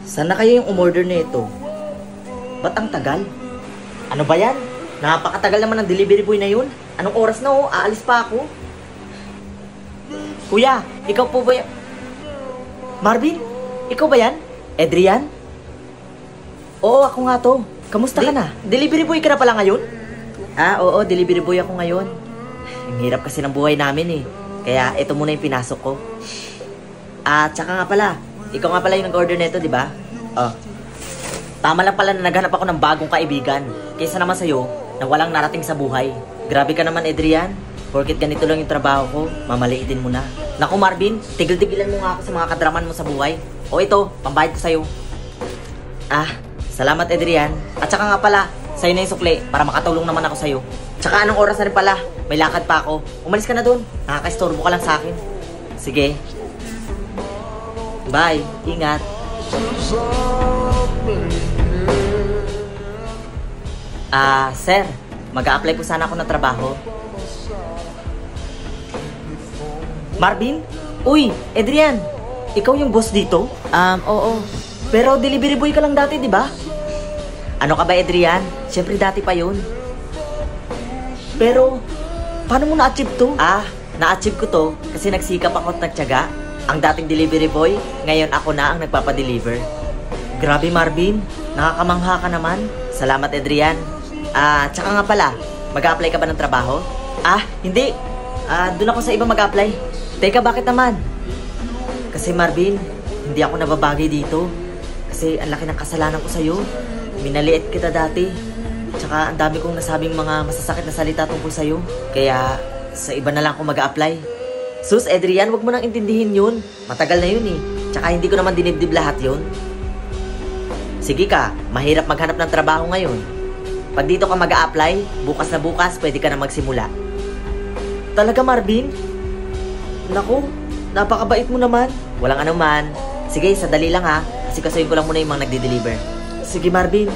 Sana kayo yung umorder nito? Ba't ang tagal? Ano ba yan? Napakatagal naman ng delivery boy na yun. Anong oras na oh? Aalis pa ako. Kuya, ikaw po ba yan? Marvin? Ikaw ba yan? Adrian? Oo, ako nga to. Kamusta ka na? Delivery boy ka na pala ngayon? Oo, delivery boy ako ngayon. Ang hirap kasi ng buhay namin eh. Kaya ito muna yung pinasok ko. Tsaka nga pala, ikaw nga pala yung nag-order nito, di ba? Tama lang pala na naghanap ako ng bagong kaibigan. Kaysa naman sa'yo, na walang narating sa buhay. Grabe ka naman, Adrian. Porket ganito lang yung trabaho ko, mamaliitin mo na. Naku, Marvin, tigil-tigilan mo nga ako sa mga kadraman mo sa buhay. O ito, pambayad ko sa'yo. Salamat, Adrian. At saka nga pala, sa'yo na yung sukli para makatulong naman ako sa'yo. Tsaka anong oras na rin pala? May lakad pa ako. Umalis ka na dun. Nakaka-istorbo ka lang sa akin. Sige. Bye. Ingat. Sir, mag-a-apply po sana ako ng trabaho. Marvin? Uy, Adrian. Ikaw yung boss dito? Oo. Pero delivery boy ka lang dati, di ba? Ano ka ba, Adrian? Siyempre dati pa yun. Pero, paano mo na-achieve to? Na-achieve ko to kasi nagsikap ako at nagtiyaga. Ang dating delivery boy, ngayon ako na ang nagpapadeliver. Grabe, Marvin. Nakakamangha ka naman. Salamat, Adrian. Tsaka nga pala, mag-a-apply ka ba ng trabaho? Hindi. Doon ako sa iba mag-a-apply. Teka, bakit naman? Kasi Marvin, hindi ako nababagay dito. Kasi ang laki ng kasalanan ko sa'yo. Minaliit kita dati. Tsaka ang dami kong nasabing mga masasakit na salita tungkol sa'yo. Kaya sa iba na lang ako mag-a-apply. Sus, Adrian, wag mo nang intindihin yun. Matagal na yun eh. Tsaka hindi ko naman dinibdib lahat yun. Sige ka, mahirap maghanap ng trabaho ngayon. Pag dito ka mag-a-apply, bukas na bukas, pwede ka na magsimula. Talaga, Marvin? Naku, napakabait mo naman. Walang anuman. Sige, sadali lang ha. Kasi kasuhin ko lang muna yung mga nagde-deliver. Sige, Marvin.